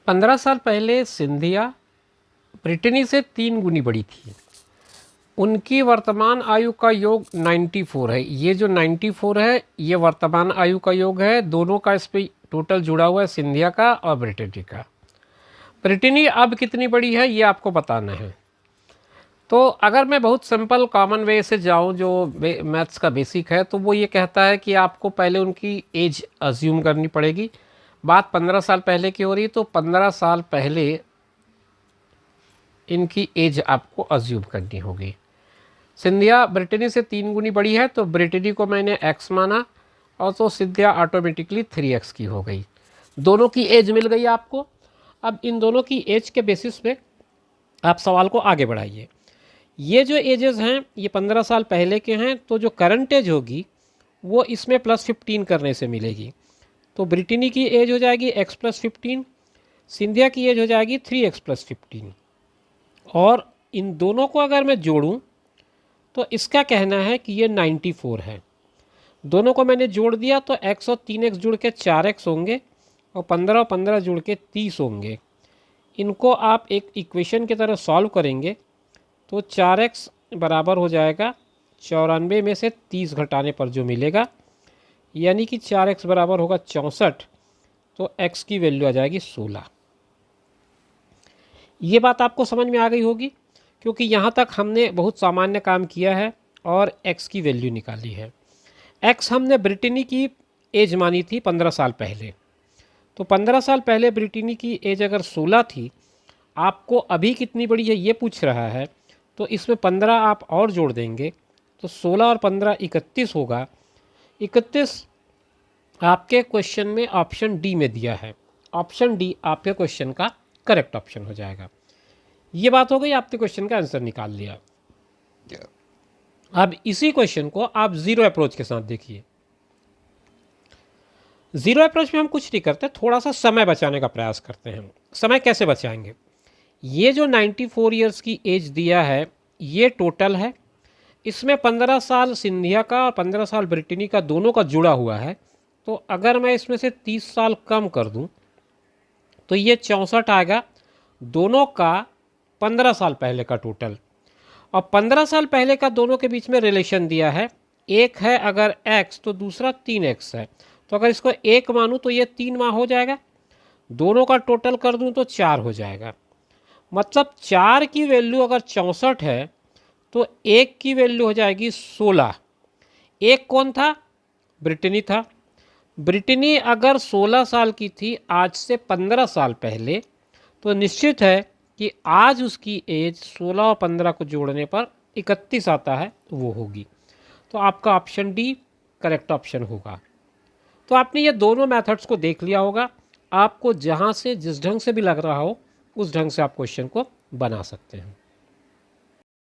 15 साल पहले सिंधिया ब्रिटनी से 3 गुनी बड़ी थी। उनकी वर्तमान आयु का योग 94 है। ये जो 94 है ये वर्तमान आयु का योग है। दोनों का इस पर टोटल जुड़ा हुआ है, सिंधिया का और ब्रिटनी का। ब्रिटनी अब कितनी बड़ी है ये आपको बताना है। तो अगर मैं बहुत सिंपल कॉमन वे से जाऊं, जो मैथ्स का बेसिक है, तो वो ये कहता है कि आपको पहले उनकी एज अज्यूम करनी पड़ेगी। बात 15 साल पहले की हो रही, तो 15 साल पहले इनकी एज आपको अज्यूम करनी होगी। सिंधिया ब्रिटनी से 3 गुनी बड़ी है, तो ब्रिटनी को मैंने x माना और तो सिंधिया ऑटोमेटिकली 3x की हो गई। दोनों की एज मिल गई आपको। अब इन दोनों की एज के बेसिस पे आप सवाल को आगे बढ़ाइए। ये जो एजेस हैं ये 15 साल पहले के हैं, तो जो करंट एज होगी वो इसमें +15 करने से मिलेगी। तो ब्रिटनी की एज हो जाएगी x + 15, सिंधिया की एज हो जाएगी 3x + 15। और इन दोनों को अगर मैं जोड़ूं तो इसका कहना है कि ये 94 है। दोनों को मैंने जोड़ दिया तो x और 3x जुड़ के 4x होंगे और 15 और 15 जुड़ के 30 होंगे। इनको आप एक इक्वेशन की तरह सॉल्व करेंगे तो 4x बराबर हो जाएगा 94 में से 30 घटाने पर जो मिलेगा, यानी कि 4x बराबर होगा 64। तो x की वैल्यू आ जाएगी 16। ये बात आपको समझ में आ गई होगी, क्योंकि यहाँ तक हमने बहुत सामान्य काम किया है और x की वैल्यू निकाली है। x हमने ब्रिटनी की एज मानी थी 15 साल पहले, तो 15 साल पहले ब्रिटनी की एज अगर 16 थी, आपको अभी कितनी बड़ी है ये पूछ रहा है, तो इसमें 15 आप और जोड़ देंगे तो 16 और 15 31 होगा। 31 आपके क्वेश्चन में ऑप्शन डी में दिया है। ऑप्शन डी आपके क्वेश्चन का करेक्ट ऑप्शन हो जाएगा। ये बात हो गई, आपने क्वेश्चन का आंसर निकाल लिया। अब इसी क्वेश्चन को आप जीरो अप्रोच के साथ देखिए। जीरो अप्रोच में हम कुछ नहीं करते, थोड़ा सा समय बचाने का प्रयास करते हैं। समय कैसे बचाएंगे? ये जो 94 ईयर्स की एज दिया है ये टोटल है, इसमें 15 साल सिंधिया का और 15 साल ब्रिटनी का दोनों का जुड़ा हुआ है। तो अगर मैं इसमें से 30 साल कम कर दूं तो ये 64 आएगा। दोनों का 15 साल पहले का टोटल, और 15 साल पहले का दोनों के बीच में रिलेशन दिया है। एक है अगर x तो दूसरा 3x है, तो अगर इसको 1 मानूं तो ये 3 माह हो जाएगा। दोनों का टोटल कर दूं तो 4 हो जाएगा। मतलब 4 की वैल्यू अगर 64 है तो 1 की वैल्यू हो जाएगी 16। एक कौन था? ब्रिटनी था। ब्रिटनी अगर 16 साल की थी आज से 15 साल पहले, तो निश्चित है कि आज उसकी एज 16 और 15 को जोड़ने पर 31 आता है, वो होगी। तो आपका ऑप्शन डी करेक्ट ऑप्शन होगा। तो आपने ये दोनों मेथड्स को देख लिया होगा। आपको जहाँ से जिस ढंग से भी लग रहा हो उस ढंग से आप क्वेश्चन को बना सकते हैं।